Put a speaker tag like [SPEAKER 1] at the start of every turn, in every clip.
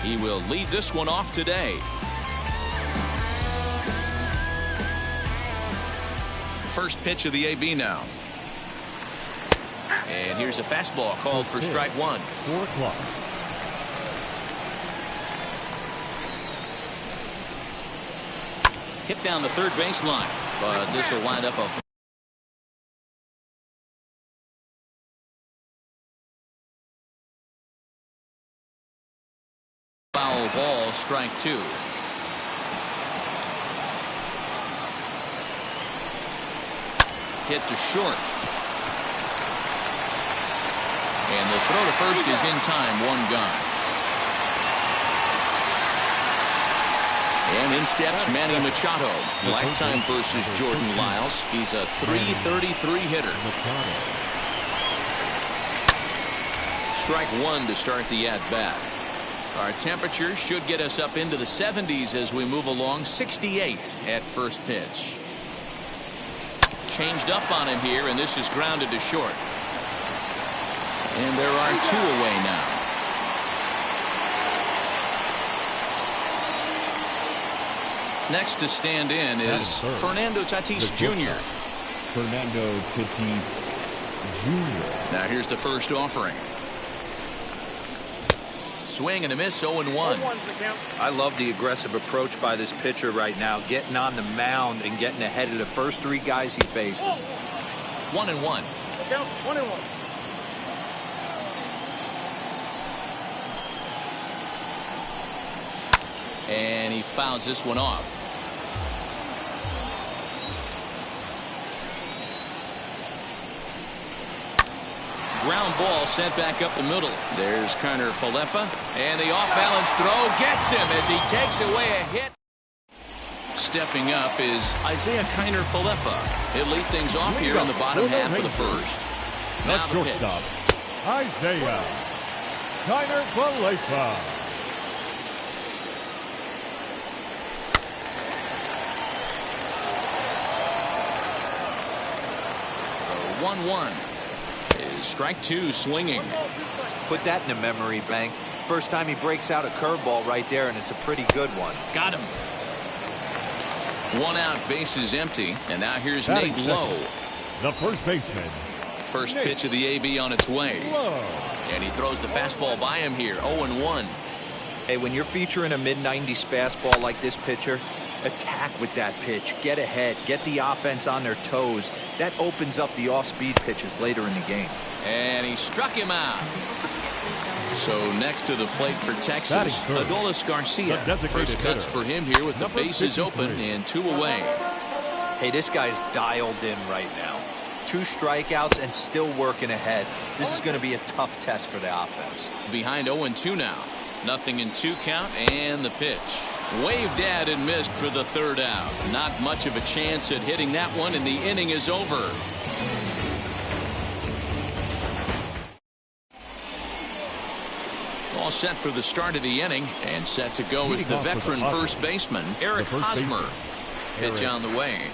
[SPEAKER 1] He will lead this one off today. First pitch of the AB now. And here's a fastball called for strike one.
[SPEAKER 2] 4 o'clock.
[SPEAKER 1] Hit down the third baseline, but this will wind up a foul ball, strike two. Hit to short. And the throw to first is in time, one gone. And in steps Manny Machado. Lifetime versus Jordan Lyles. He's a .333 hitter. Strike one to start the at-bat. Our temperature should get us up into the 70s as we move along. 68 at first pitch. Changed up on him here, and this is grounded to short. And there are two away now. Next to stand in is Fernando Tatis Jr.
[SPEAKER 2] Fernando Tatis Jr.
[SPEAKER 1] Now here's the first offering. Swing and a miss, 0-1.
[SPEAKER 3] I love the aggressive approach by this pitcher right now, getting on the mound and getting ahead of the first three guys he faces.
[SPEAKER 1] 1-1.
[SPEAKER 4] 1-1.
[SPEAKER 1] And he fouls this one off. Ground ball sent back up the middle. There's Kiner Falefa, and the off-balance throw gets him as he takes away a hit. Stepping up is Isaiah Kiner Falefa. He'll lead things off here in the bottom half of the first.
[SPEAKER 2] Now
[SPEAKER 1] the
[SPEAKER 2] shortstop, Isaiah Kiner Falefa.
[SPEAKER 1] 1-1. Is strike two swinging.
[SPEAKER 3] Put that in a memory bank. First time he breaks out a curveball right there, and it's a pretty good one.
[SPEAKER 1] Got him. One out, bases empty, and now here's Nate Lowe.
[SPEAKER 2] The first baseman.
[SPEAKER 1] First pitch of the AB on its way.
[SPEAKER 2] Lowe.
[SPEAKER 1] And he throws the fastball by him here, 0-1.
[SPEAKER 3] Hey, when you're featuring a mid-90s fastball like this pitcher, attack with that pitch. Get ahead. Get the offense on their toes. That opens up the off-speed pitches later in the game.
[SPEAKER 1] And he struck him out. So next to the plate for Texas, Adolis Garcia. First cuts for him here with the bases open and two away.
[SPEAKER 3] Hey, this guy's dialed in right now. 2 strikeouts and still working ahead. This is going to be a tough test for the offense.
[SPEAKER 1] Behind 0-2 now. Nothing in 2 count, and the pitch. Waved at and missed for the third out. Not much of a chance at hitting that one, and the inning is over. All set for the start of the inning, and set to go is the veteran first baseman, Eric Hosmer. Pitch on the way.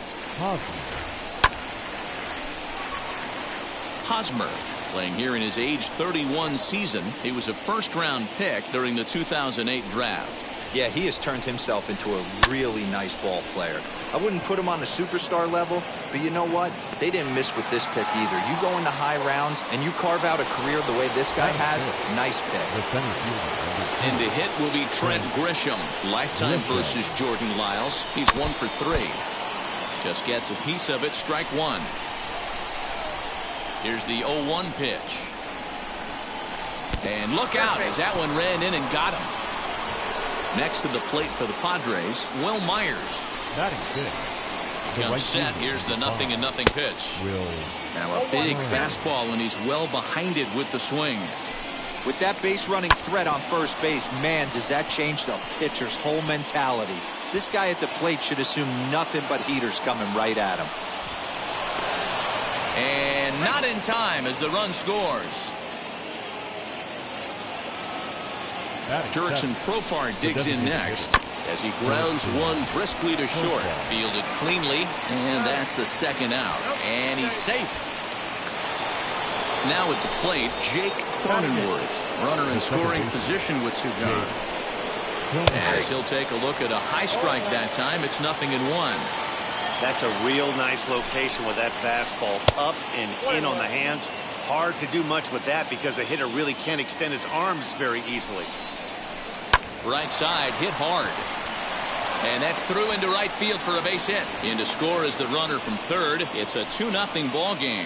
[SPEAKER 1] Hosmer, playing here in his age 31 season. He was a first-round pick during the 2008 draft.
[SPEAKER 3] Yeah, he has turned himself into a really nice ball player. I wouldn't put him on the superstar level, but you know what? They didn't miss with this pick either. You go into high rounds and you carve out a career the way this guy has, nice pick.
[SPEAKER 1] And the hit will be Trent Grisham. Lifetime versus Jordan Lyles. He's 1 for 3. Just gets a piece of it, strike one. Here's the 0-1 pitch. And look out as that one ran in and got him. Next to the plate for the Padres, Will Myers. Comes set. Here's the 0-0 pitch. Now a big fastball, and he's well behind it with the swing.
[SPEAKER 3] With that base running threat on first base, man, does that change the pitcher's whole mentality. This guy at the plate should assume nothing but heaters coming right at him.
[SPEAKER 1] And not in time as the run scores. Jurickson Profar digs in next as he grounds one briskly to short. Fielded cleanly, and that's the second out. And he's safe. Now at the plate, Jake Cronenworth. Runner in scoring position with 2 gone. As he'll take a look at a high strike that time. It's 0-1.
[SPEAKER 4] That's a real nice location with that fastball up and in on the hands. Hard to do much with that because a hitter really can't extend his arms very easily.
[SPEAKER 1] Right side hit hard. And that's through into right field for a base hit. In to score is the runner from third. It's a 2-0 ball game.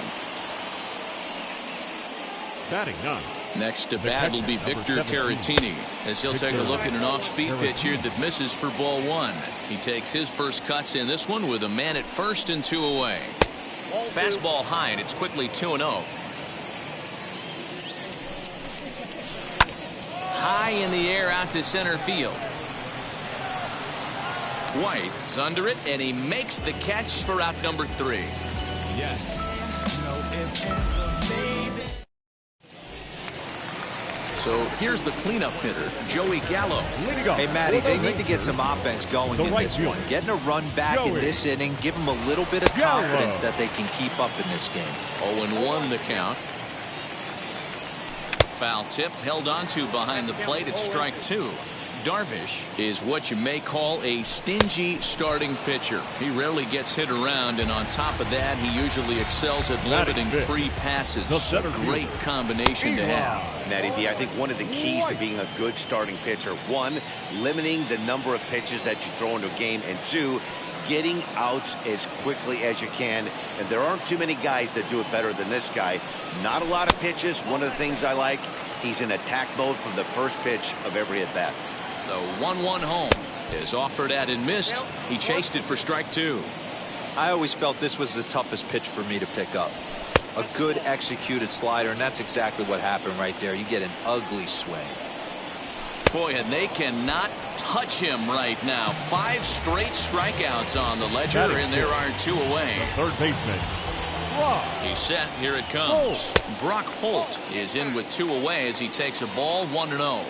[SPEAKER 2] Batting 9.
[SPEAKER 1] Next to bat will be Victor Caratini, as he'll take a look at an off-speed pitch here that misses for ball 1. He takes his first cuts in this one with a man at first and 2 away. Fastball high, and it's quickly 2-0. High in the air out to center field. White is under it, and he makes the catch for out number 3.
[SPEAKER 5] Yes. No ifs, ands, or maybe.
[SPEAKER 1] So here's the cleanup hitter, Joey Gallo.
[SPEAKER 3] Hey, Matty, they need to get some offense going in this one. Getting a run back in this inning, give them a little bit of confidence that they can keep up in this game.
[SPEAKER 1] 0-1 the count. Foul tip held onto behind the plate at strike 2. Darvish is what you may call a stingy starting pitcher. He rarely gets hit around, and on top of that, he usually excels at limiting free passes. A great combination to have.
[SPEAKER 4] Matty V, I think one of the keys to being a good starting pitcher, 1, limiting the number of pitches that you throw into a game, and 2, getting outs as quickly as you can. And there aren't too many guys that do it better than this guy. Not a lot of pitches. One of the things I like, he's in attack mode from the first pitch of every at-bat.
[SPEAKER 1] The 1-1 home is offered at and missed. He chased it for strike 2.
[SPEAKER 3] I always felt this was the toughest pitch for me to pick up. A good executed slider, and that's exactly what happened right there. You get an ugly swing.
[SPEAKER 1] Boy, and they cannot touch him right now. 5 straight strikeouts on the ledger, and there are 2 away.
[SPEAKER 2] Third baseman.
[SPEAKER 1] He's set. Here it comes. Brock Holt is in with 2 away as he takes a ball 1-0.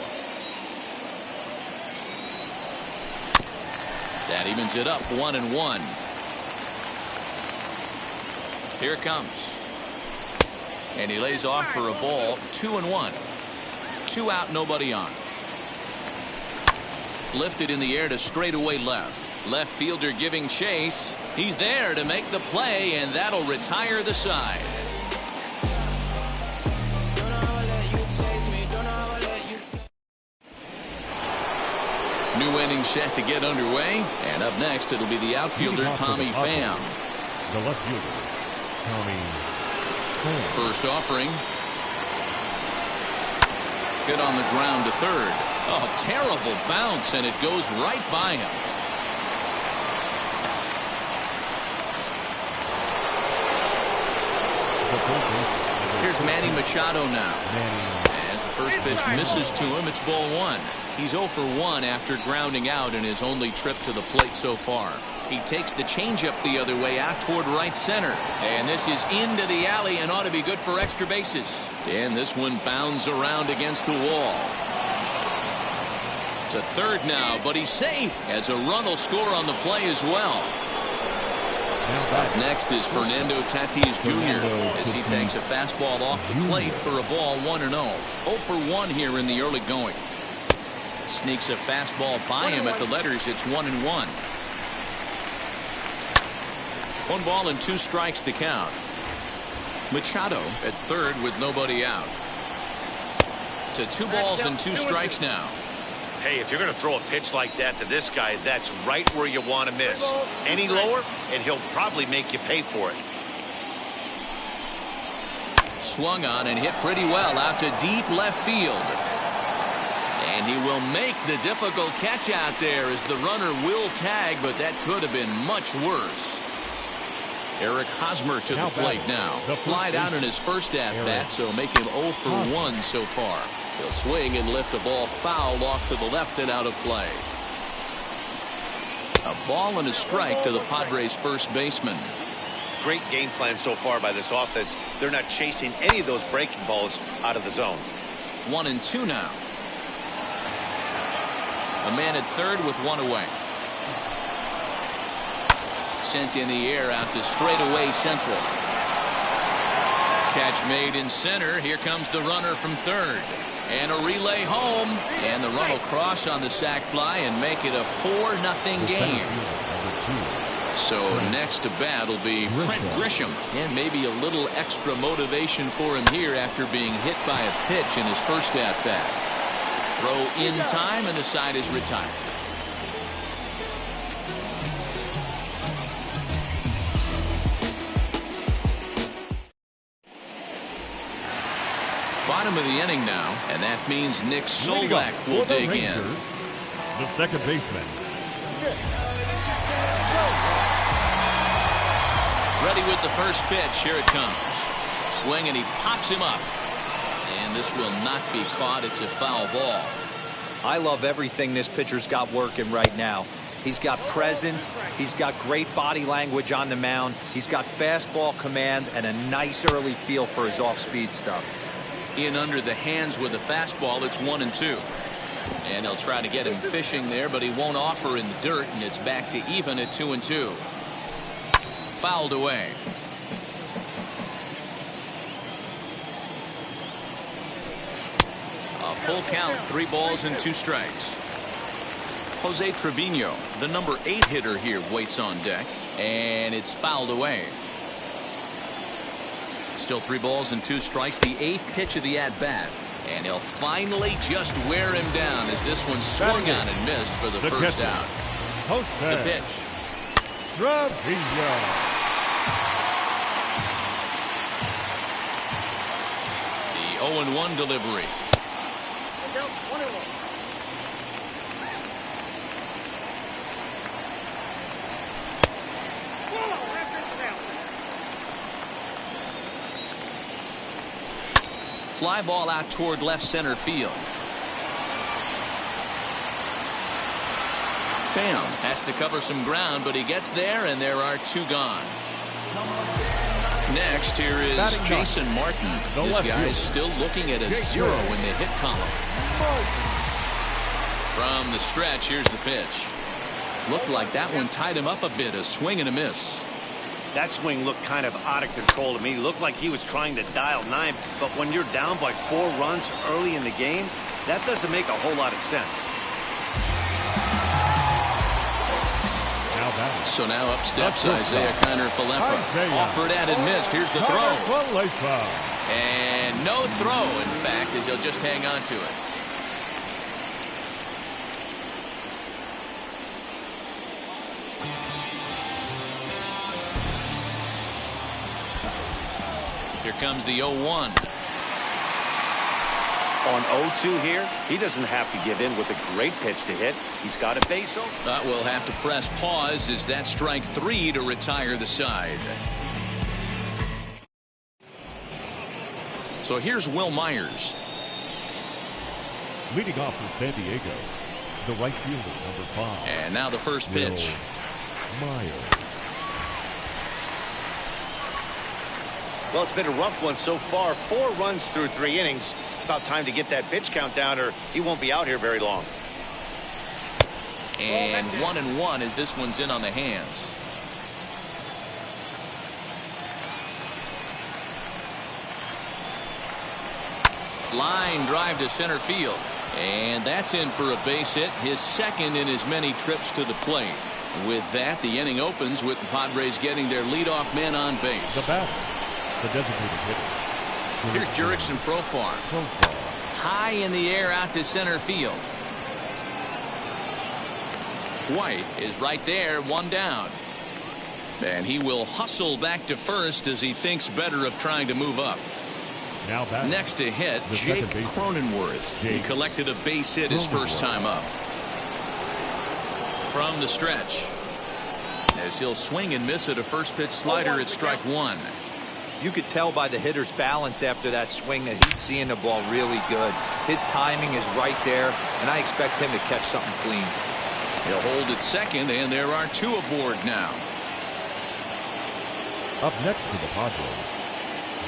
[SPEAKER 1] That evens it up 1-1. Here it comes. And he lays off for a ball 2-1. 2 out, nobody on. Lifted in the air to straightaway left. Left fielder giving chase. He's there to make the play, and that'll retire the side. New inning set to get underway, and up next it'll be the outfielder Tommy Pham.
[SPEAKER 2] The left fielder, Tommy Pham.
[SPEAKER 1] First offering. Hit on the ground to third. Oh, terrible bounce, and it goes right by him. Here's Manny Machado now. As the first pitch misses to him, it's ball 1. He's 0 for 1 after grounding out in his only trip to the plate so far. He takes the changeup the other way out toward right center. And this is into the alley and ought to be good for extra bases. And this one bounds around against the wall. To third now, but he's safe as a run will score on the play as well. Up next is Fernando Tatis Jr. as he takes a fastball off the plate for a ball 1-0. 0 for 1 here in the early going. Sneaks a fastball by him at the letters. It's 1-1. 1 ball and 2 strikes to count. Machado at third with nobody out. To 2 balls and 2 strikes now.
[SPEAKER 4] Hey, if you're going to throw a pitch like that to this guy, that's right where you want to miss. Any lower, and he'll probably make you pay for it.
[SPEAKER 1] Swung on and hit pretty well out to deep left field. And he will make the difficult catch out there as the runner will tag, but that could have been much worse. Eric Hosmer to the plate now. Flied out in his first at-bat, so make him 0 for 1 so far. He'll swing and lift a ball foul off to the left and out of play. A ball and a strike to the Padres' first baseman.
[SPEAKER 4] Great game plan so far by this offense. They're not chasing any of those breaking balls out of the zone.
[SPEAKER 1] 1-2 now. A man at third with 1 away. Sent in the air out to straightaway central. Catch made in center. Here comes the runner from third. And a relay home. And the run will cross on the sac fly and make it a 4-0 game. So next to bat will be Trent Grisham. And maybe a little extra motivation for him here after being hit by a pitch in his first at-bat. Throw in time, and the side is retired. Bottom of the inning now, and that means Nick Solak will dig in.
[SPEAKER 2] The second baseman.
[SPEAKER 1] Ready with the first pitch. Here it comes. Swing, and he pops him up. And this will not be caught. It's a foul ball.
[SPEAKER 3] I love everything this pitcher's got working right now. He's got presence. He's got great body language on the mound. He's got fastball command and a nice early feel for his off-speed stuff.
[SPEAKER 1] In under the hands with a fastball. It's 1-2. And he'll try to get him fishing there, but he won't offer in the dirt, and it's back to even at 2-2. Fouled away. A full count, 3 balls and 2 strikes. Jose Trevino, the number 8 hitter here, waits on deck, and it's fouled away. Still 3 balls and 2 strikes, the 8th pitch of the at-bat. And he'll finally just wear him down as this one swung on and missed for the first out. The pitch.
[SPEAKER 2] Trevino.
[SPEAKER 1] The 0-1 delivery. Fly ball out toward left center field. Pham has to cover some ground, but he gets there, and there are 2 gone. Next, here is Jason Martin. This guy is still looking at a 0 in the hit column. From the stretch, here's the pitch. Looked like that one tied him up a bit. A swing and a miss.
[SPEAKER 4] That swing looked kind of out of control to me. Looked like he was trying to dial 9, but when you're down by 4 runs early in the game, that doesn't make a whole lot of sense.
[SPEAKER 1] So now up steps Isaiah Falefa. Offered at and missed. Here's the throw. And no throw, in fact, as he'll just hang on to it. Here comes the 0-1.
[SPEAKER 4] On 0-2 here, he doesn't have to give in with a great pitch to hit. He's got a base open.
[SPEAKER 1] But we'll have to press pause as that strike 3 to retire the side. So here's Will Myers.
[SPEAKER 2] Leading off for San Diego, the right fielder, number 5.
[SPEAKER 1] And now the first pitch.
[SPEAKER 2] Myers.
[SPEAKER 4] Well, it's been a rough one so far. 4 runs through 3 innings. It's about time to get that pitch count down, or he won't be out here very long.
[SPEAKER 1] And 1-1 as this one's in on the hands. Line drive to center field. And that's in for a base hit, his second in as many trips to the plate. With that, the inning opens with the Padres getting their leadoff man on base.
[SPEAKER 2] The batter, the designated hitter.
[SPEAKER 1] Here's Jurickson Profar. High in the air out to center field. White is right there, 1 down. And he will hustle back to first as he thinks better of trying to move up.
[SPEAKER 2] Now back.
[SPEAKER 1] Next to hit, Jake Cronenworth. He collected a base hit his first time up. From the stretch, as he'll swing and miss at a first pitch slider at strike 1.
[SPEAKER 3] You could tell by the hitter's balance after that swing that he's seeing the ball really good. His timing is right there, and I expect him to catch something clean.
[SPEAKER 1] He'll hold at second, and there are 2 aboard now.
[SPEAKER 2] Up next to the Padres.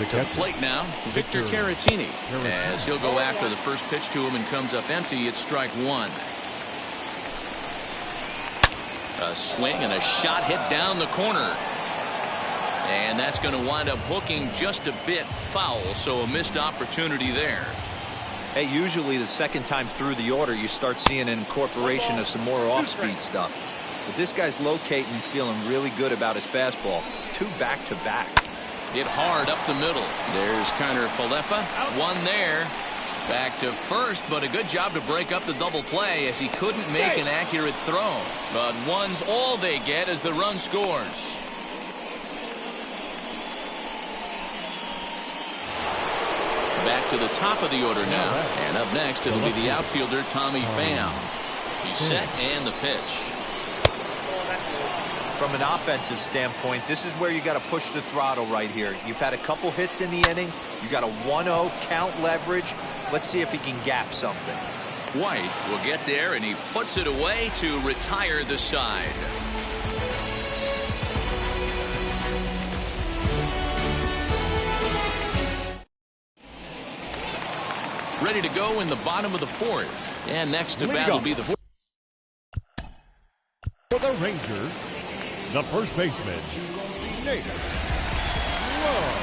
[SPEAKER 1] To the plate now, Victor Caratini. As he'll go after the first pitch to him and comes up empty, it's strike 1. A swing and a shot hit down the corner. And that's going to wind up hooking just a bit foul, so a missed opportunity there.
[SPEAKER 3] Hey, usually the second time through the order, you start seeing an incorporation of some more off-speed stuff. But this guy's locating, feeling really good about his fastball. 2 back-to-back.
[SPEAKER 1] Hit hard up the middle. There's Connor Falefa. One there. Back to first, but a good job to break up the double play as he couldn't make an accurate throw. But one's all they get as the run scores. Back to the top of the order now. And up next, it'll be the outfielder, Tommy Pham. He's set and the pitch.
[SPEAKER 3] From an offensive standpoint, this is where you got to push the throttle right here. You've had a couple hits in the inning. You got a 1-0 count leverage. Let's see if he can gap something.
[SPEAKER 1] White will get there, and he puts it away to retire the side. Ready to go in the bottom of the 4th. And next to bat will be the...
[SPEAKER 2] For the Rangers, the first baseman, Nate Lowe.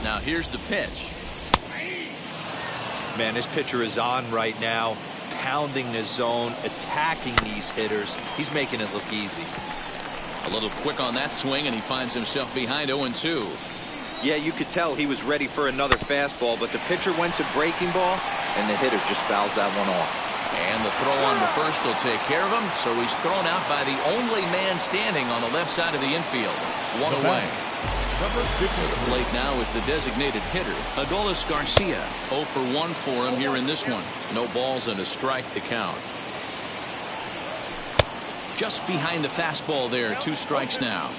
[SPEAKER 1] Now here's the pitch.
[SPEAKER 3] Man, this pitcher is on right now, pounding the zone, attacking these hitters. He's making it look easy.
[SPEAKER 1] A little quick on that swing, and he finds himself behind 0-2.
[SPEAKER 3] Yeah, you could tell he was ready for another fastball, but the pitcher went to breaking ball, and the hitter just fouls that one off.
[SPEAKER 1] And the throw on the first will take care of him, so he's thrown out by the only man standing on the left side of the infield. One away. For the plate now is the designated hitter, Adolis Garcia. 0 for 1 for him here in this one. No balls and a strike to count. Just behind the fastball there, 2 strikes now.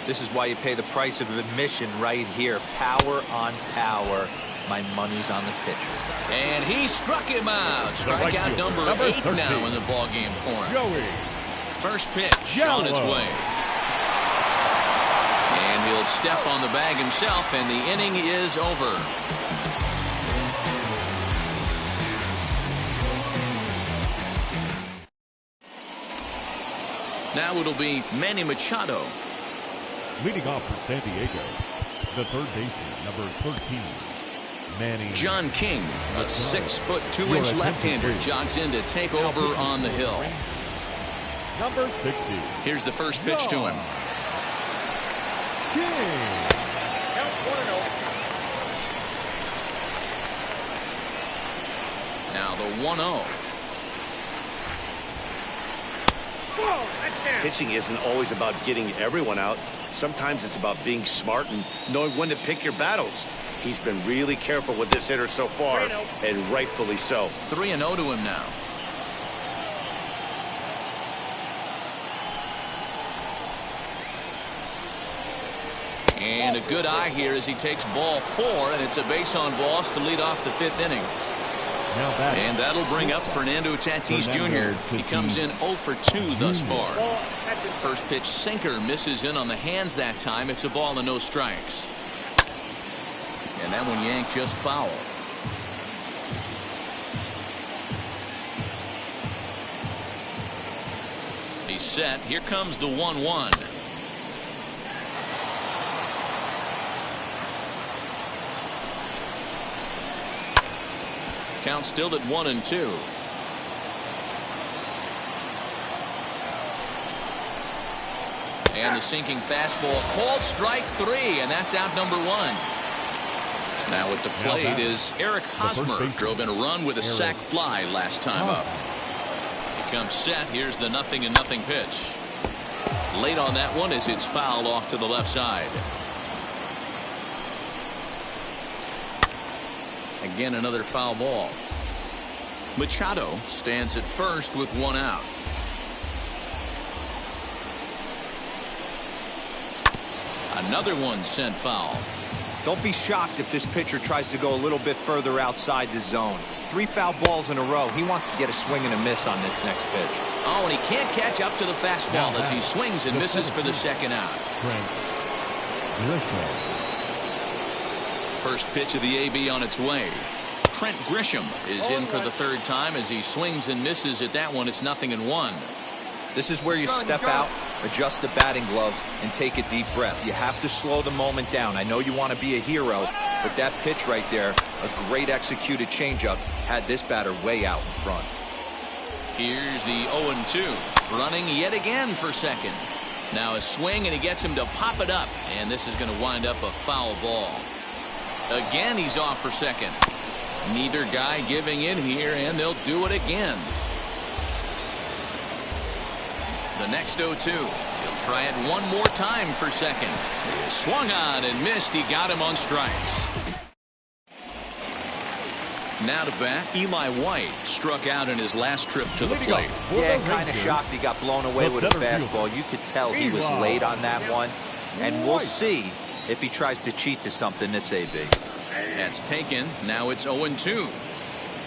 [SPEAKER 3] This is why you pay the price of admission right here. Power on power. My money's on the pitcher.
[SPEAKER 1] And he struck him out. Strikeout number 8 13. Now in the ballgame for him.
[SPEAKER 2] Joey.
[SPEAKER 1] First pitch on its way. And he'll step on the bag himself, and the inning is over. Now it'll be Manny Machado.
[SPEAKER 2] Leading off for San Diego, the third baseman, number 13, Manny.
[SPEAKER 1] John King, a 6'2" left-hander, jogs in to take over on the hill.
[SPEAKER 2] Number 60.
[SPEAKER 1] Here's the first pitch to him.
[SPEAKER 2] King.
[SPEAKER 1] Now the 1-0.
[SPEAKER 4] Pitching isn't always about getting everyone out. Sometimes it's about being smart and knowing when to pick your battles. He's been really careful with this hitter so far, and rightfully so.
[SPEAKER 1] 3-0 to him now. And a good eye here as he takes ball 4, and it's a base on balls to lead off the 5th inning. And that'll bring up Fernando Tatis Jr. He comes in 0 for 2 thus far. First pitch sinker misses in on the hands that time. It's a ball and no strikes. And that one yanked just foul. He's set. Here comes the 1-1. Count still at 1-2. And the sinking fastball called strike 3, and that's out number 1. Now at the plate is Eric Hosmer. Drove in a run with a sac fly last time up. He comes set. Here's the 0-0 pitch. Late on that one as it's fouled off to the left side. Again, another foul ball. Machado stands at first with 1 out. Another one sent foul.
[SPEAKER 3] Don't be shocked if this pitcher tries to go a little bit further outside the zone. 3 foul balls in a row. He wants to get a swing and a miss on this next pitch.
[SPEAKER 1] Oh, and he can't catch up to the fastball as he swings and misses for the 2nd out. First pitch of the AB on its way. Trent Grisham is in for the third time as he swings and misses at that one. It's 0-1.
[SPEAKER 3] This is where you step out, adjust the batting gloves, and take a deep breath. You have to slow the moment down. I know you want to be a hero, but that pitch right there, a great executed changeup, had this batter way out in front.
[SPEAKER 1] Here's the 0-2. Running yet again for second. Now a swing, and he gets him to pop it up. And this is going to wind up a foul ball. Again, he's off for second. Neither guy giving in here, and they'll do it again. The next 0-2. He'll try it one more time for second. He swung on and missed. He got him on strikes. Now to bat, Eli White struck out in his last trip to the plate.
[SPEAKER 3] Yeah, kind of shocked he got blown away with a fastball. You could tell he was late on that one. And we'll see if he tries to cheat to something this AB.
[SPEAKER 1] That's taken. Now it's 0-2.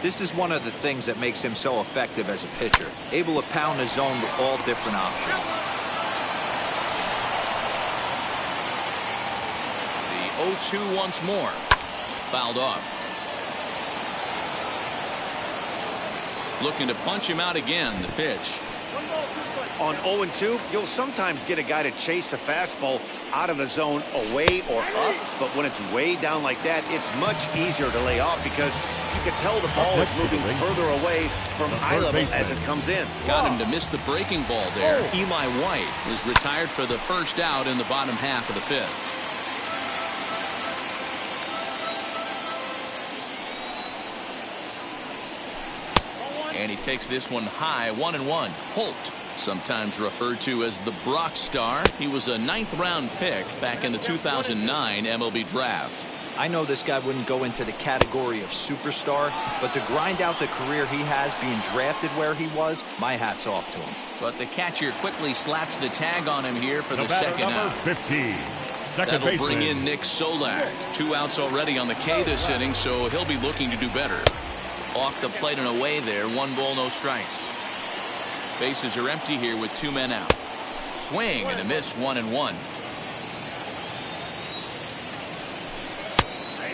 [SPEAKER 3] This is one of the things that makes him so effective as a pitcher. Able to pound the zone with all different options.
[SPEAKER 1] The 0-2 once more. Fouled off. Looking to punch him out again, the pitch.
[SPEAKER 4] On 0-2, you'll sometimes get a guy to chase a fastball out of the zone away or up, but when it's way down like that, it's much easier to lay off because you can tell the ball is moving further away from eye level as it comes in.
[SPEAKER 1] Got him to miss the breaking ball there. Eli White is retired for the first out in the bottom half of the fifth. And he takes this one high, 1-1. Holt, sometimes referred to as the Brock Star. He was a 9th-round pick back in the 2009 MLB draft.
[SPEAKER 3] I know this guy wouldn't go into the category of superstar, but to grind out the career he has being drafted where he was, my hat's off to him.
[SPEAKER 1] But the catcher quickly slaps the tag on him here for the second out.
[SPEAKER 2] 15.
[SPEAKER 1] That'll bring in Nick Solak. 2 outs already on the K this inning, so he'll be looking to do better. Off the plate and away there. 1 ball, no strikes. Bases are empty here with 2 men out. Swing and a miss, 1-1.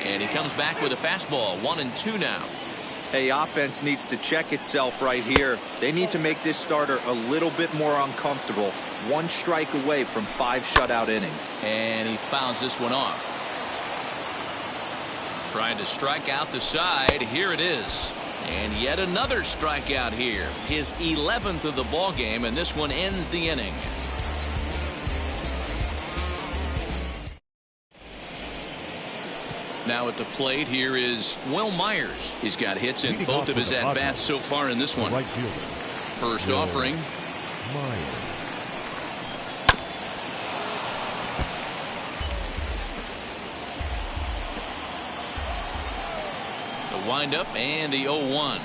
[SPEAKER 1] And he comes back with a fastball. 1-2 now.
[SPEAKER 3] Hey, offense needs to check itself right here. They need to make this starter a little bit more uncomfortable. 1 strike away from 5 shutout innings.
[SPEAKER 1] And he fouls this one off. Trying to strike out the side. Here it is. And yet another strikeout here. His 11th of the ball game, and this one ends the inning. Now at the plate here is Will Myers. He's got hits in both of his at-bats so far in this one. First offering. The windup and the 0-1.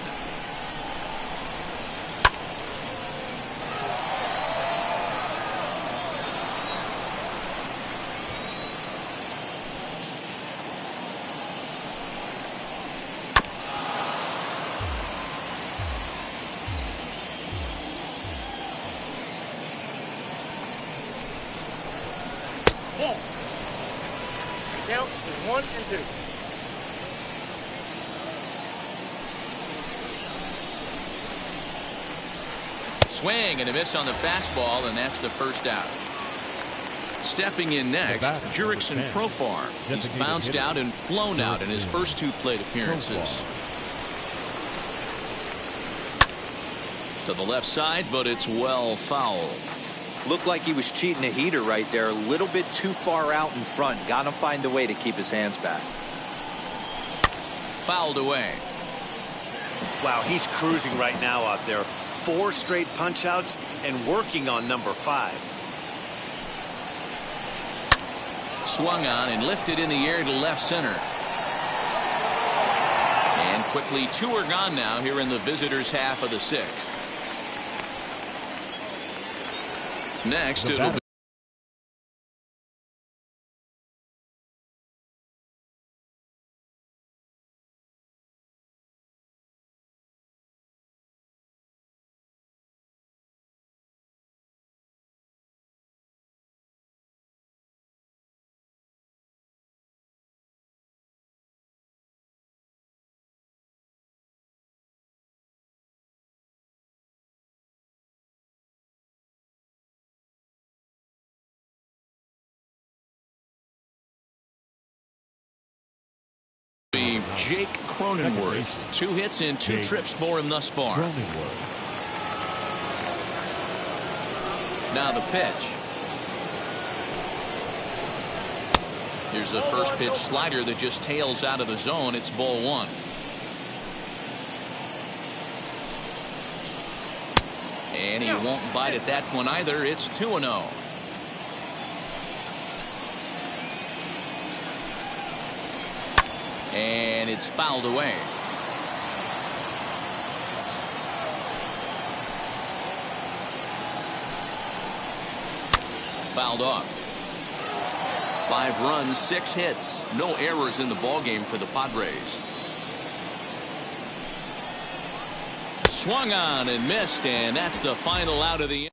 [SPEAKER 6] Count is 1 and 2.
[SPEAKER 1] Swing and a miss on the fastball, and that's the first out. Stepping in next, Jurickson Profar. He's bounced out and flown out in his first 2 plate appearances. To the left side, but it's well foul.
[SPEAKER 3] Looked like he was cheating a heater right there. A little bit too far out in front. Got to find a way to keep his hands back.
[SPEAKER 1] Fouled away.
[SPEAKER 4] Wow, he's cruising right now out there. 4 straight punch-outs and working on number 5.
[SPEAKER 1] Swung on and lifted in the air to left center. And quickly 2 are gone now here in the visitors' half of the 6th. Next, it'll be Jake Cronenworth. 2 hits and 2 trips for him thus far. Now the pitch. Here's a first pitch slider that just tails out of the zone. It's ball 1. And he won't bite at that one either. It's 2-0. And it's fouled away. Fouled off. 5 runs, 6 hits. No errors in the ballgame for the Padres. Swung on and missed, and that's the final out of the inning.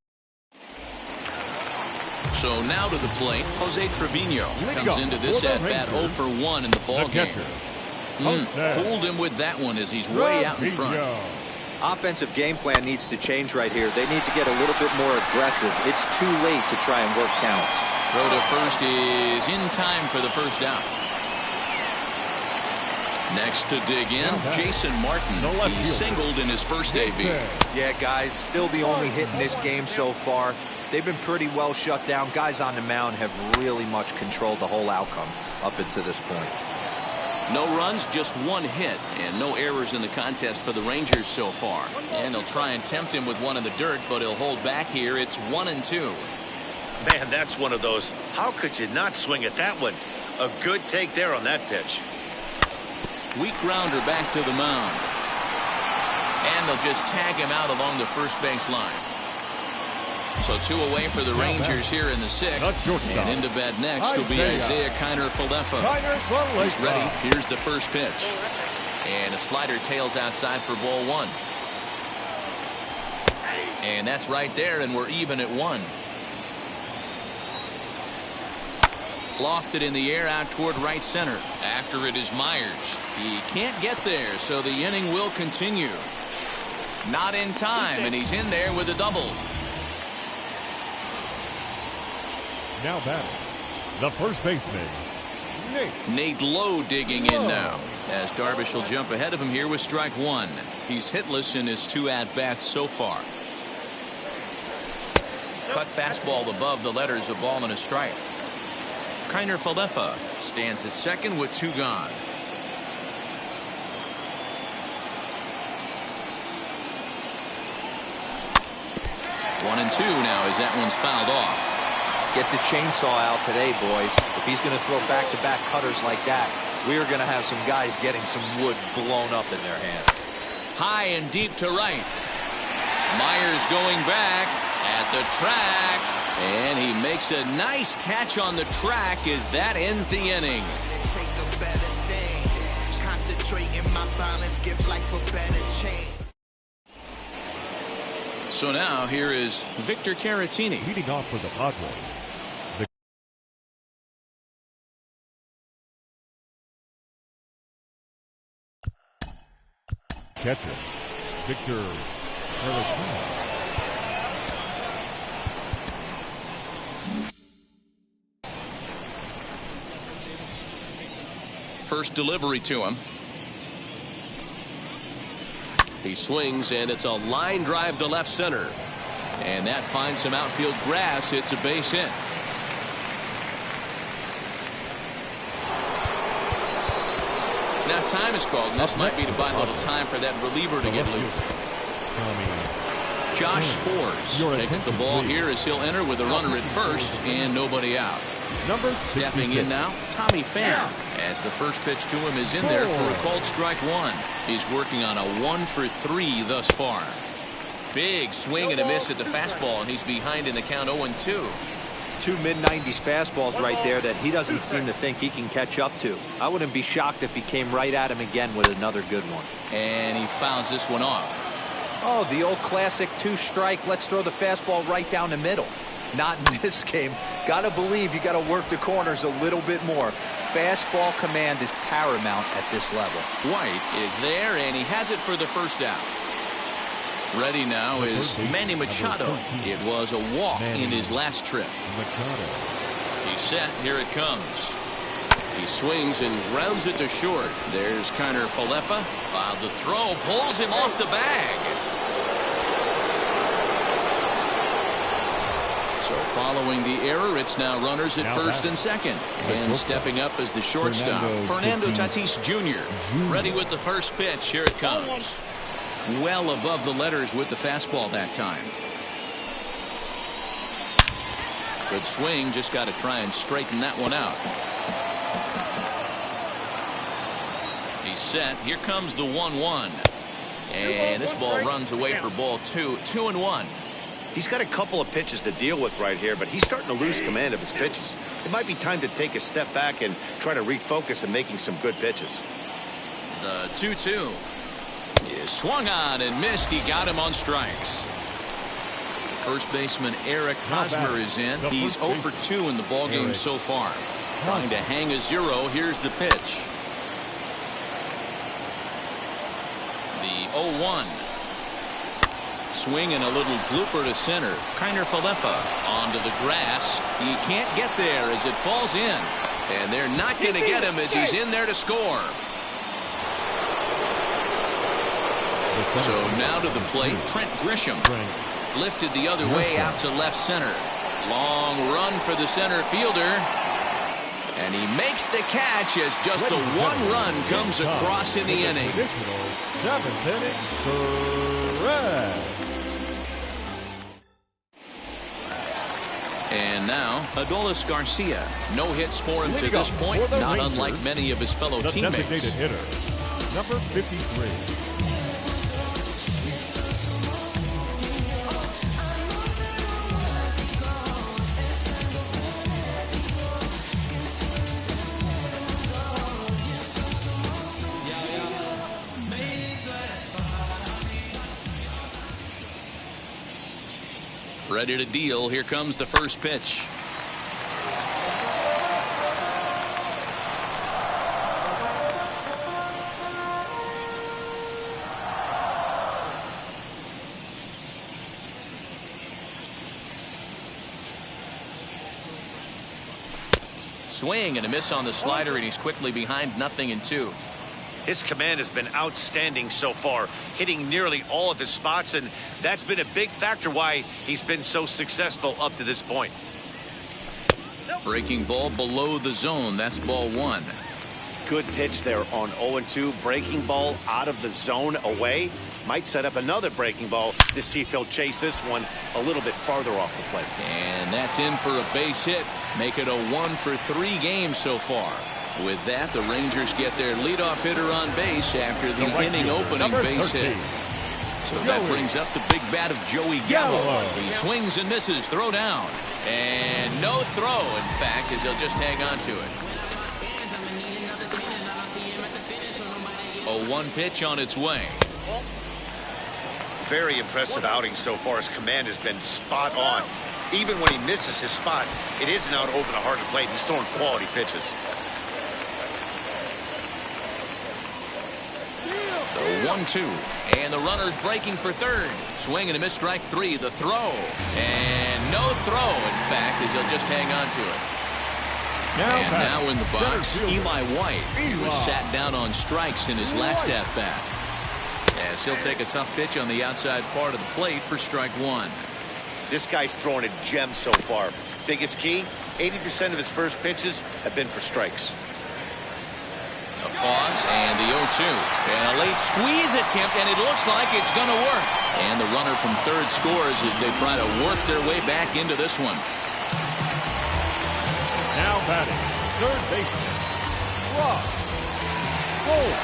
[SPEAKER 1] So now to the plate, Jose Trevino comes into this at-bat 0 for 1 in the ballgame. Fooled him with that one as he's way out in front.
[SPEAKER 3] Offensive game plan needs to change right here. They need to get a little bit more aggressive. It's too late to try and work counts.
[SPEAKER 1] Throw to first is in time for the first out. Next to dig in, Jason Martin. He singled in his first debut.
[SPEAKER 3] Yeah, guys, still the only hit in this game so far. They've been pretty well shut down. Guys on the mound have really much controlled the whole outcome up until this point.
[SPEAKER 1] No runs, just 1 hit, and no errors in the contest for the Rangers so far. And they'll try and tempt him with one in the dirt, but he'll hold back here. It's 1-2.
[SPEAKER 4] Man, that's one of those. How could you not swing at that one? A good take there on that pitch.
[SPEAKER 1] Weak grounder back to the mound. And they'll just tag him out along the first base line. So 2 away for the Rangers here in the 6th. And into bat next will be Isaiah Kiner-Falefa. He's ready. Here's the first pitch. And a slider tails outside for ball 1. And that's right there, and we're even at 1. Lofted in the air out toward right center. After it is Myers. He can't get there, so the inning will continue. Not in time, and he's in there with a double.
[SPEAKER 2] Now batting, the first baseman,
[SPEAKER 1] Nate Lowe digging in now, as Darvish will jump ahead of him here with strike 1. He's hitless in his 2 at-bats so far. Cut fastball above the letters, a ball and a strike. Kiner-Falefa stands at second with 2 gone. 1-2 now as that one's fouled off.
[SPEAKER 3] Get the chainsaw out today, boys. If he's going to throw back-to-back cutters like that, we are going to have some guys getting some wood blown up in their hands.
[SPEAKER 1] High and deep to right. Myers going back at the track. And he makes a nice catch on the track as that ends the inning. So now here is Victor Caratini.
[SPEAKER 2] leading off for the Padres. Catcher, Victor Caratini.
[SPEAKER 1] First delivery to him. He swings, and it's a line drive to left center. And that finds some outfield grass. It's a base hit. Now time is called, and this might be to buy a little time for that reliever to get loose. Josh Spores takes the ball here as he'll enter with a runner at first and nobody out. Stepping in now, Tommy Pham, as the first pitch to him is in there for a called strike 1. He's working on a 1 for 3 thus far. Big swing and a miss at the fastball, and he's behind in the count 0-2.
[SPEAKER 3] 2 mid-90s fastballs right there that he doesn't seem to think he can catch up to. I wouldn't be shocked if he came right at him again with another good one.
[SPEAKER 1] And he fouls this one off.
[SPEAKER 3] Oh, the old classic 2-strike. Let's throw the fastball right down the middle. Not in this game. Gotta believe you gotta work the corners a little bit more. Fastball command is paramount at this level.
[SPEAKER 1] White is there, and he has it for the first out. Ready now is Manny Machado. It was a walk in his last trip. He's set. Here it comes. He swings and grounds it to short. There's Falefa. The throw pulls him off the bag. So following the error, it's now runners at first and second. And stepping up as the shortstop, Fernando Tatis Jr. Ready with the first pitch. Here it comes. Well above the letters with the fastball that time. Good swing. Just got to try and straighten that one out. He's set. Here comes the 1-1. And this ball runs away for ball 2. 2-1.
[SPEAKER 4] He's got a couple of pitches to deal with right here, but he's starting to lose command of his pitches. It might be time to take a step back and try to refocus on making some good pitches.
[SPEAKER 1] The 2-2 is swung on and missed. He got him on strikes. First baseman Eric Hosmer is in. He's 0 for 2 in the ballgame so far. Trying to hang a 0. Here's the pitch. The 0-1. Swing and a little blooper to center. Falefa onto the grass. He can't get there as it falls in. And they're not going to get him as he's in there to score. So now to the plate, Trent Grisham. Lifted the other way out to left center. Long run for the center fielder. And he makes the catch as just the one run comes across in the inning.
[SPEAKER 2] 7th inning, correct.
[SPEAKER 1] And now, Adolis Garcia. No hits for him to this point, not unlike many of his fellow teammates.
[SPEAKER 2] The designated hitter, number 53.
[SPEAKER 1] Ready to deal. Here comes the first pitch. Swing and a miss on the slider, and he's quickly behind 0-2.
[SPEAKER 4] His command has been outstanding so far, hitting nearly all of his spots, and that's been a big factor why he's been so successful up to this point.
[SPEAKER 1] Breaking ball below the zone. That's ball 1.
[SPEAKER 4] Good pitch there on 0-2. Breaking ball out of the zone away. Might set up another breaking ball to see if he'll chase this one a little bit farther off the plate.
[SPEAKER 1] And that's in for a base hit. Make it a 1 for 3 games so far. With that, the Rangers get their leadoff hitter on base after the inning-opening base hit. So that brings up the big bat of Joey Gallo. He swings and misses. Throw down. And no throw, in fact, as he'll just hang on to it. A 1 pitch on its way.
[SPEAKER 4] Very impressive outing so far. His command has been spot on. Even when he misses his spot, it isn't out over the heart of the plate. He's throwing quality pitches.
[SPEAKER 1] The 1-2, and the runner's breaking for third. Swing and a miss, strike 3. The throw, and no throw, in fact, as he'll just hang on to it. And now in the box, Eli White, who was sat down on strikes in his last at bat. As he'll take a tough pitch on the outside part of the plate for strike 1.
[SPEAKER 4] This guy's throwing a gem so far. Biggest key, 80% of his first pitches have been for strikes.
[SPEAKER 1] A pause and the 0-2. And a late squeeze attempt, and it looks like it's going to work. And the runner from third scores as they try to work their way back into this one.
[SPEAKER 2] Now batting, third baseman, Rob Gold.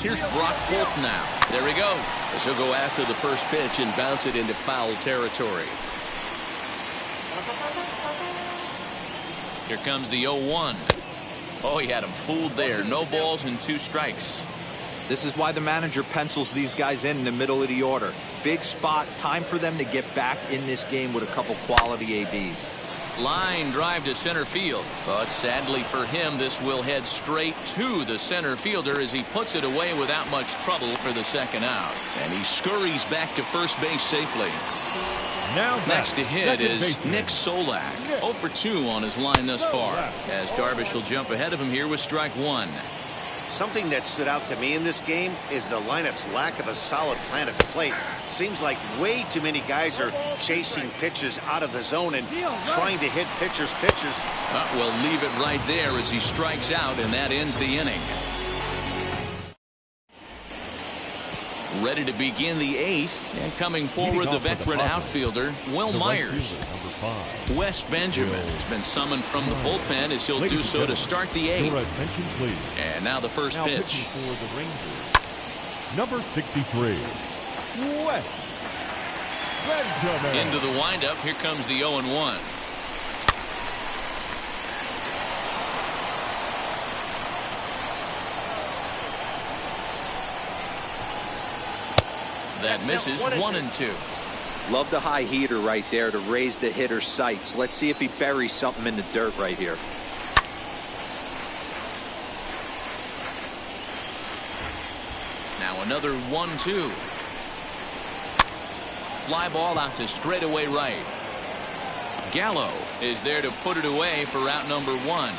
[SPEAKER 1] Here's Brock Holt now. There he goes. As he'll go after the first pitch and bounce it into foul territory. Here comes the 0-1. Oh, he had him fooled there. No balls and 2 strikes.
[SPEAKER 3] This is why the manager pencils these guys in the middle of the order. Big spot. Time for them to get back in this game with a couple quality ABs.
[SPEAKER 1] Line drive to center field. But sadly for him, this will head straight to the center fielder as he puts it away without much trouble for the second out. And he scurries back to first base safely.
[SPEAKER 2] Now
[SPEAKER 1] next to hit is
[SPEAKER 2] baseman.
[SPEAKER 1] Nick Solak. 0 for 2 on his line thus far. As Darvish will jump ahead of him here with strike one.
[SPEAKER 4] Something that stood out to me in this game is the lineup's lack of a solid plan at the plate. Seems like way too many guys are chasing pitches out of the zone and trying to hit pitchers.
[SPEAKER 1] We'll leave it right there as he strikes out, and that ends the inning. Ready to begin the eighth, and coming forward the veteran outfielder Will Myers. Wes Benjamin has been summoned from the bullpen as he'll do so to start the eighth.
[SPEAKER 2] Attention, please.
[SPEAKER 1] And now the first pitch.
[SPEAKER 2] For the Rangers, number 63, Wes Benjamin.
[SPEAKER 1] Into the windup. Here comes the 0-1. That misses. 1-2.
[SPEAKER 3] Love the high heater right there to raise the hitter's sights. Let's see if he buries something in the dirt right here.
[SPEAKER 1] Now another 1-2. Fly ball out to straightaway right. Gallo is there to put it away for out number one.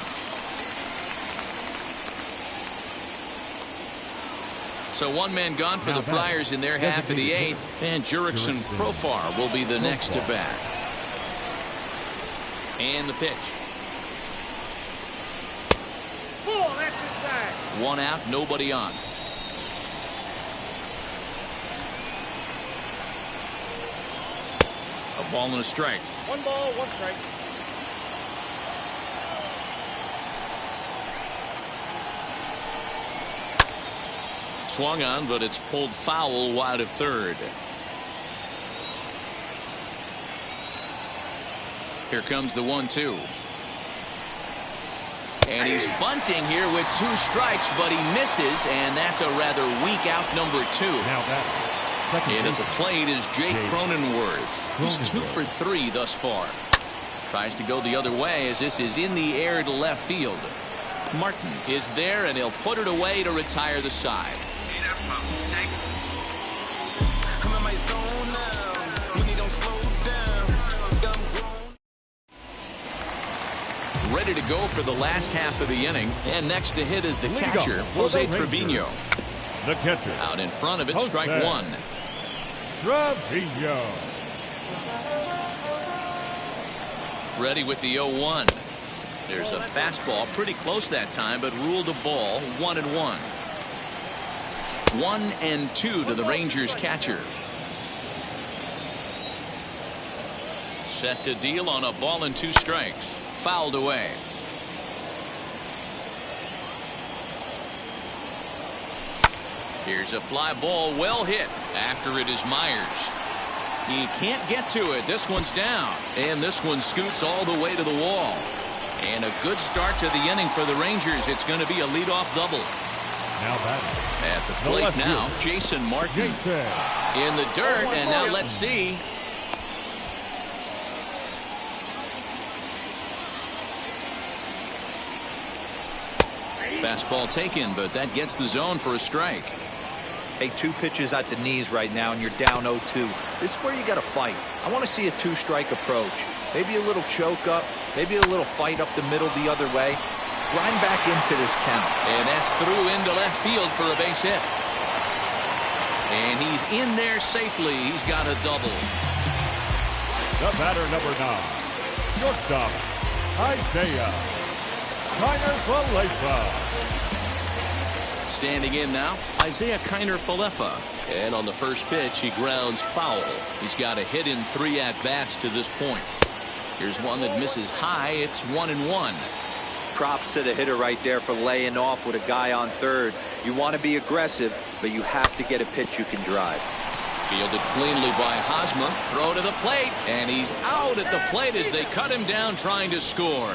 [SPEAKER 1] So one man gone for the Friars in their half of the eighth, and Jurickson Profar will be the next to bat. And the pitch.
[SPEAKER 6] Full, that's inside.
[SPEAKER 1] One out, nobody on. A ball and a strike.
[SPEAKER 6] 1 ball, 1 strike.
[SPEAKER 1] Swung on, but it's pulled foul wide of third. Here comes the 1-2. And he's bunting here with 2 strikes, but he misses, and that's a rather weak out number 2.
[SPEAKER 2] Now that
[SPEAKER 1] And at the plate is Jake Cronenworth. He's 2 for 3 thus far. Tries to go the other way as this is in the air to left field. Martin is there, and he'll put it away to retire the side. Ready to go for the last half of the inning, and next to hit is the catcher, Jose Trevino.
[SPEAKER 2] the catcher.
[SPEAKER 1] Out in front of it, strike one.
[SPEAKER 2] Trevino.
[SPEAKER 1] Ready with the 0-1. There's a fastball pretty close that time, but ruled a ball. 1-1. 1-2 to the Rangers catcher. Set to deal on a ball and 2 strikes. Fouled away. Here's a fly ball, well hit. After it is Myers. He can't get to it. This one's down. And this one scoots all the way to the wall. And a good start to the inning for the Rangers. It's going to be a leadoff double.
[SPEAKER 2] Now batting.
[SPEAKER 1] At the plate now, Jason Martin. In the dirt, and now let's see. Fastball taken, but that gets the zone for a strike.
[SPEAKER 3] Hey, 2 pitches at the knees right now, and you're down 0-2. This is where you got to fight. I want to see a 2-strike approach. Maybe a little choke up, maybe a little fight up the middle the other way. Grind back into this count.
[SPEAKER 1] And that's through into left field for a base hit. And he's in there safely. He's got a double.
[SPEAKER 2] The batter, number 9. Shortstop, Isaiah Kiner-Falefa.
[SPEAKER 1] Standing in now, Isaiah Kiner-Falefa. And on the first pitch, he grounds foul. He's got a hit in 3 at-bats to this point. Here's one that misses high. It's 1-1.
[SPEAKER 3] Props to the hitter right there for laying off with a guy on third. You want to be aggressive, but you have to get a pitch you can drive.
[SPEAKER 1] Fielded cleanly by Hosmer. Throw to the plate, and he's out at the plate as they cut him down trying to score.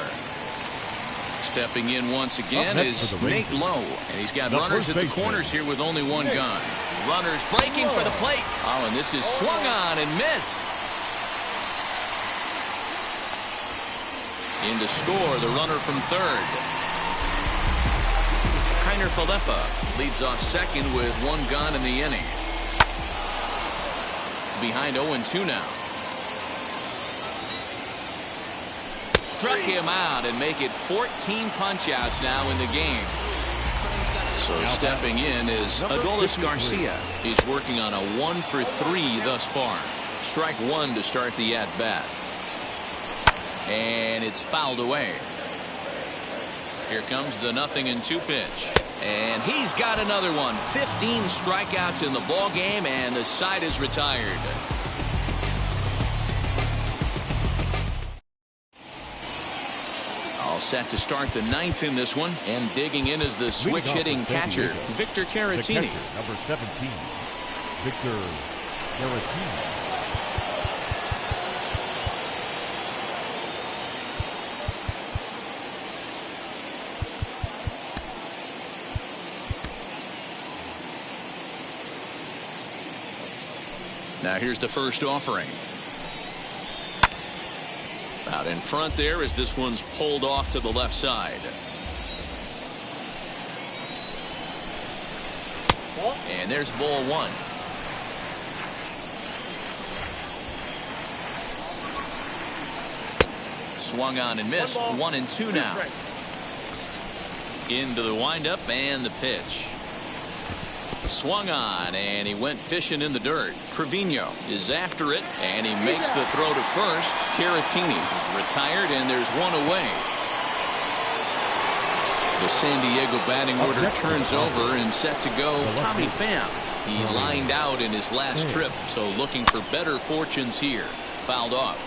[SPEAKER 1] Stepping in once again is Nate Lowe, and he's got runners at the corners here with only 1 gun. Runners breaking for the plate. Oh, and this is swung on and missed. In to score the runner from third. Falefa leads off second with one gone in the inning. Behind 0-2 now. Struck him out and make it 14 punch-outs now in the game. So stepping in is Adolis Garcia. He's working on a 1-for-3 thus far. Strike one to start the at-bat. And it's fouled away. Here comes the 0-2 pitch. And he's got another one. 15 strikeouts in the ball game, and the side is retired. All set to start the 9th in this one, and digging in is the switch-hitting catcher, Victor Caratini.
[SPEAKER 2] Catcher, number 17, Victor Caratini.
[SPEAKER 1] Now here's the first offering. Out in front there as this one's pulled off to the left side. And there's ball one. Swung on and missed. 1-2 now. Into the windup and the pitch. Swung on, and he went fishing in the dirt. Trevino is after it, and he makes the throw to first. Caratini is retired, and there's one away. The San Diego batting order turns over and set to go Tommy Pham. He lined out in his last trip, so looking for better fortunes here. Fouled off.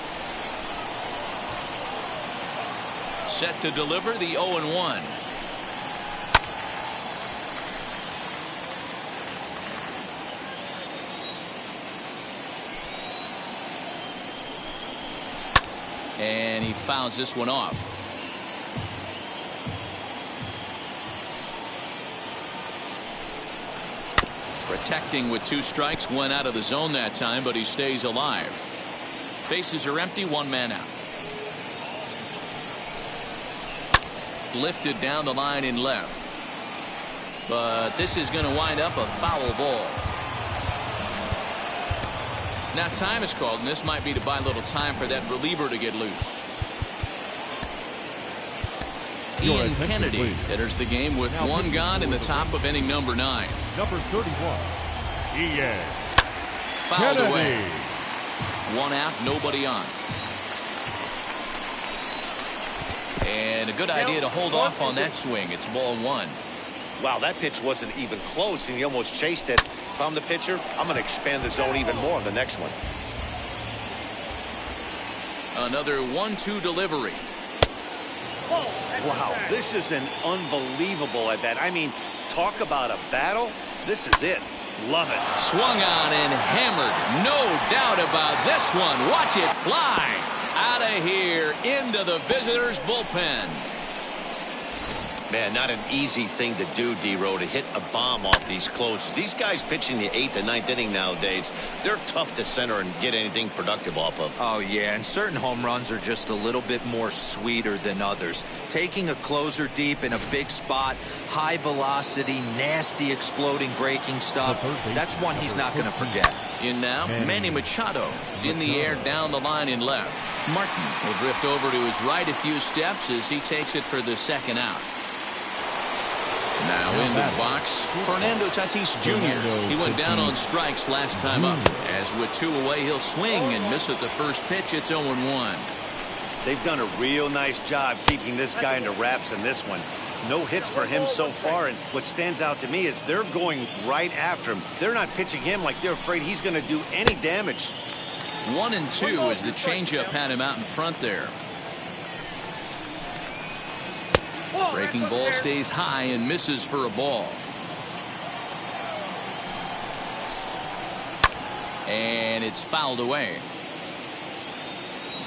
[SPEAKER 1] Set to deliver the 0-1. And he fouls this one off. Protecting with 2 strikes, went out of the zone that time, but he stays alive. Bases are empty, 1 man out. Lifted down the line in left. But this is going to wind up a foul ball. Now time is called, and this might be to buy a little time for that reliever to get loose. Ian Kennedy enters the game with 1 gone in the top of inning number 9.
[SPEAKER 2] Number 31, Ian
[SPEAKER 1] Fouled
[SPEAKER 2] Kennedy.
[SPEAKER 1] away. 1 out, nobody on. And a good idea to hold off on that swing. It's ball 1.
[SPEAKER 4] Wow, that pitch wasn't even close, and he almost chased it. If I'm the pitcher, I'm going to expand the zone even more on the next one.
[SPEAKER 1] Another 1-2 delivery.
[SPEAKER 4] Wow, this is an unbelievable at bat. I mean, talk about a battle. This is it. Love it.
[SPEAKER 1] Swung on and hammered. No doubt about this one. Watch it fly. Out of here into the visitors' bullpen.
[SPEAKER 4] Man, not an easy thing to do, D-Row, to hit a bomb off these closes. These guys pitching the 8th and 9th inning nowadays, they're tough to center and get anything productive off of.
[SPEAKER 3] Oh, yeah, and certain home runs are just a little bit more sweeter than others. Taking a closer deep in a big spot, high velocity, nasty exploding breaking stuff, that's one he's not going to forget.
[SPEAKER 1] In now, Manny Machado in the air down the line in left. Martin will drift over to his right a few steps as he takes it for the 2nd out. Now into the box, Fernando Tatis Jr. He went down on strikes last time up. As with 2 away, he'll swing and miss at the first pitch. It's 0-1.
[SPEAKER 4] They've done a real nice job keeping this guy into wraps in this one. No hits for him so far, and what stands out to me is they're going right after him. They're not pitching him like they're afraid he's going to do any damage.
[SPEAKER 1] 1-2 as the changeup had him out in front there. Breaking ball stays high and misses for a ball. And it's fouled away.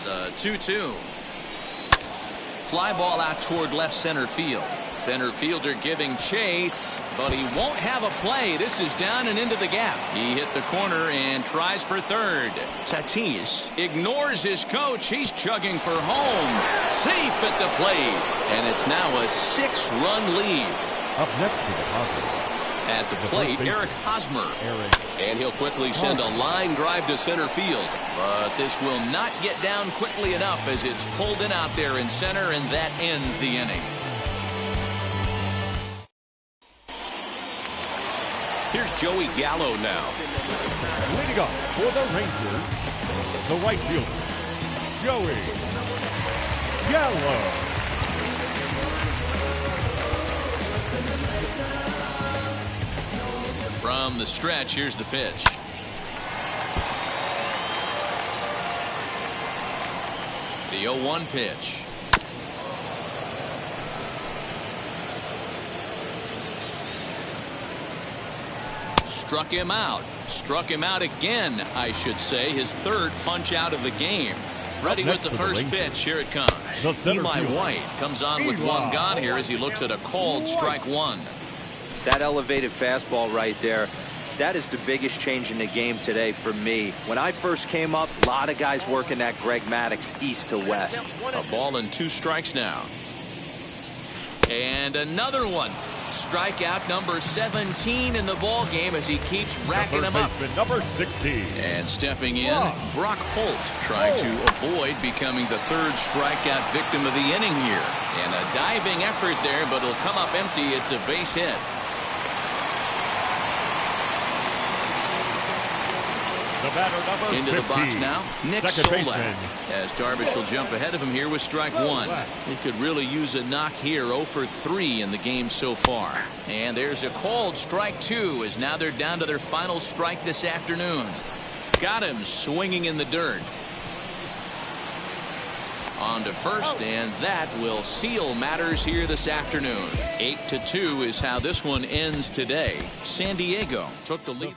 [SPEAKER 1] The 2-2. Fly ball out toward left center field. Center fielder giving chase, but he won't have a play. This is down and into the gap. He hit the corner and tries for third. Tatis ignores his coach. He's chugging for home. Safe at the plate. And it's now a 6-run lead.
[SPEAKER 2] Up next to the Padres.
[SPEAKER 1] At the plate, Eric Hosmer. And he'll quickly send a line drive to center field. But this will not get down quickly enough as it's pulled in out there in center, and that ends the inning. Here's Joey Gallo now.
[SPEAKER 2] Leading off for the Rangers, the right fielder, Joey Gallo.
[SPEAKER 1] From the stretch, here's the pitch. The 0-1 pitch. Struck him out. Struck him out again, I should say. His third punch out of the game. Ready with the first pitch. Here it comes. Eli White comes on with one gone here as he looks at a called strike one.
[SPEAKER 3] That elevated fastball right there, that is the biggest change in the game today for me. When I first came up, a lot of guys working that Greg Maddux east to west.
[SPEAKER 1] A ball and 2 strikes now. And another one. Strikeout number 17 in the ball game as he keeps racking them up.
[SPEAKER 2] Number 16.
[SPEAKER 1] And stepping in, Brock Holt trying to avoid becoming the 3rd strikeout victim of the inning here. And a diving effort there, but it'll come up empty. It's a base hit.
[SPEAKER 2] The batter, number
[SPEAKER 1] Into
[SPEAKER 2] 15.
[SPEAKER 1] the box now, Nick Solak. As Darvish will jump ahead of him here with strike one. He could really use a knock here. 0 for 3 in the game so far. And there's a called strike two as now they're down to their final strike this afternoon. Got him swinging in the dirt. On to first, and that will seal matters here this afternoon. 8-2 is how this one ends today. San Diego took the lead.